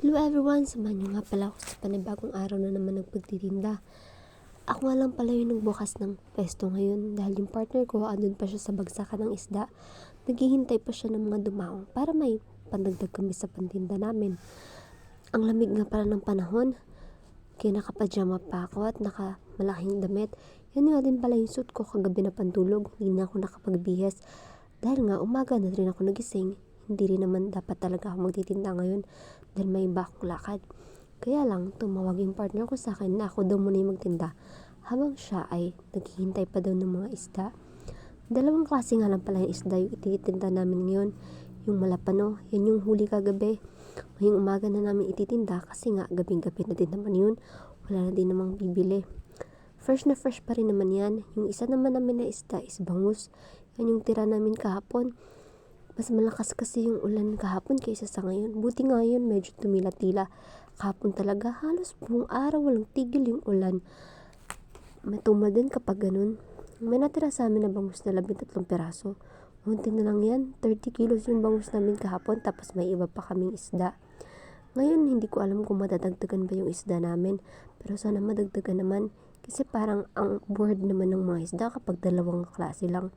Hello everyone! Samahan niyo nga pala ako sa panibagong araw na naman ng pagtitinda. Ako nga lang pala yung nagbukas ng pesto ngayon dahil yung partner ko andun pa siya sa bagsakan ng isda. Naghihintay pa siya ng mga dumaong para may pandagdag kami sa pantinda namin. Ang lamig nga pala ng panahon, kaya nakapajama pa ako at nakamalaking damit. Yan nga din pala yung suit ko kagabi na pantulog. Hindi na ako nakapagbihis dahil nga umaga na rin ako nagising. Hindi rin naman dapat talaga ako magtitinda ngayon dahil may iba akong lakad. Kaya lang, tumawag yung partner ko sa akin na ako daw muna yung magtinda habang siya ay naghihintay pa daw ng mga isda. Dalawang klase nga lang pala yung isda yung ititinda namin ngayon. Yung malapano, yan yung huli kagabi. Ngayong umaga na namin ititinda kasi nga gabing-gabi na din naman yun. Wala na din namang bibili. Fresh na fresh pa rin naman yan. Yung isa naman namin na isda is bangus. Yan yung tira namin kahapon. Mas malakas kasi yung ulan kahapon kaysa sa ngayon. Buti nga yun, medyo tumila-tila. Kahapon talaga, halos buong araw walang tigil yung ulan. Matuma din kapag ganun. May natira sa amin na bangus na 13 piraso. Unti na lang yan, 30 kilos yung bangus namin kahapon tapos may iba pa kaming isda. Ngayon, hindi ko alam kung madadagdagan ba yung isda namin. Pero sana madagdagan naman. Kasi parang ang bored naman ng mga isda kapag dalawang klase lang.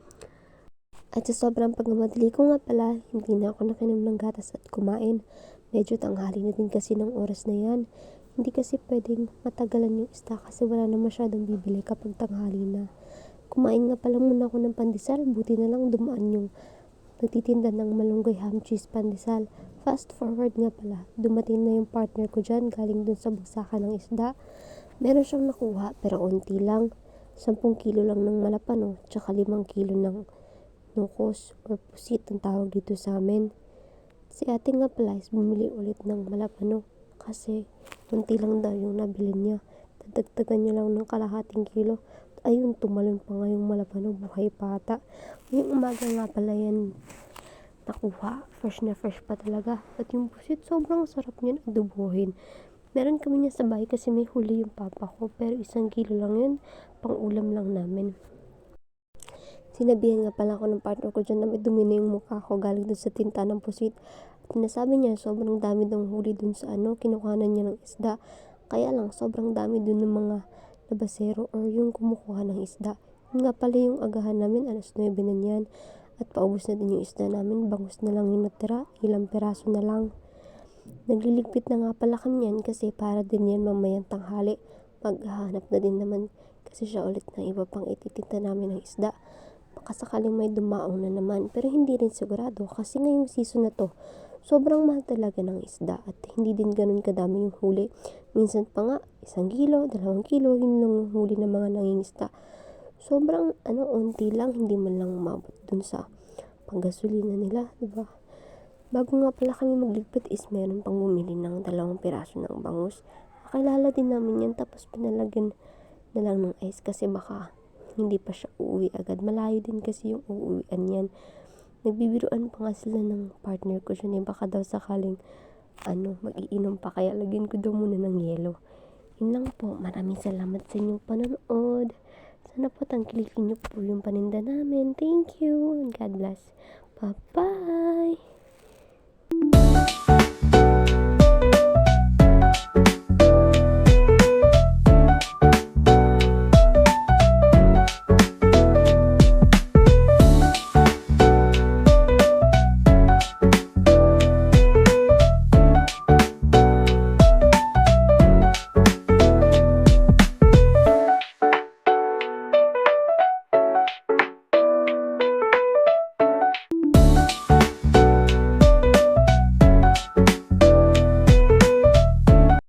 At sa sobrang pagmamadali ko nga pala, hindi na ako nakinom ng gatas at kumain. Medyo tanghali na din kasi ng oras na yan. Hindi kasi pwedeng matagalan yung isda kasi wala na masyadong bibili kapag tanghali na. Kumain nga pala muna ako ng pandesal, buti na lang dumaan yung nagtitinda ng malunggay ham cheese pandesal. Fast forward nga pala, dumating na yung partner ko dyan galing dun sa bagsakan ng isda. Meron siyang nakuha pero unti lang. 10 kilo lang ng malapano, tsaka 5 kilo ng nukos or pusit ang tawag dito sa amin. Si ate nga pala is bumili ulit ng malapano kasi unti lang daw yung nabili niya. Dadagdagan niya lang ng kalahating kilo. Ayun, tumalon pa nga yung malapano, buhay pa ata. Ngayong umaga nga pala yan nakuha. Fresh na fresh pa talaga. At yung pusit, sobrang sarap niyan adobohin. Meron kami niya sa bahay kasi may huli yung papa ko. Pero 1 kilo lang yun, pang ulam lang namin. Sinabihan nga pala ako ng partner ko dyan na may dumi na yung mukha ko galing dun sa tinta ng pusit. At nasabi niya sobrang dami daw huli dun sa kinukuhanan niya ng isda. Kaya lang sobrang dami dun ng mga labasero or yung kumukuha ng isda. Yun nga pala yung agahan namin, 9:00 na yan. At paubos na din yung isda namin, bangus na lang yung natira, ilang piraso na lang. Nagliligpit na nga pala kami yan kasi para din yan mamayang tanghali. Maghahanap na din naman kasi siya ulit ng iba pang ititinda namin ng isda. Baka sakaling may dumaong na naman pero hindi rin sigurado kasi ngayong season na to sobrang mahal talaga ng isda at hindi din ganun kadami yung huli. Minsan pa nga 1 kilo, 2 kilo yun lang yung huli ng mga nangingisda. Sobrang unti lang, hindi man lang umabot dun sa panggasolina nila, diba? Bago nga pala kami magligpit is meron pang bumili ng 2 piraso ng bangus. Nakilala din namin yan tapos pinalagyan na lang ng ice kasi baka hindi pa siya uuwi agad. Malayo din kasi yung uuwian yan. Nagbibiruan pa nga sila ng partner ko siya. Baka daw sakaling mag-iinom pa kaya lagyan ko daw muna ng yelo. Yun lang po. Maraming salamat sa inyong panonood. Sana po tangkilikin niyo po yung paninda namin. Thank you and God bless. Bye-bye!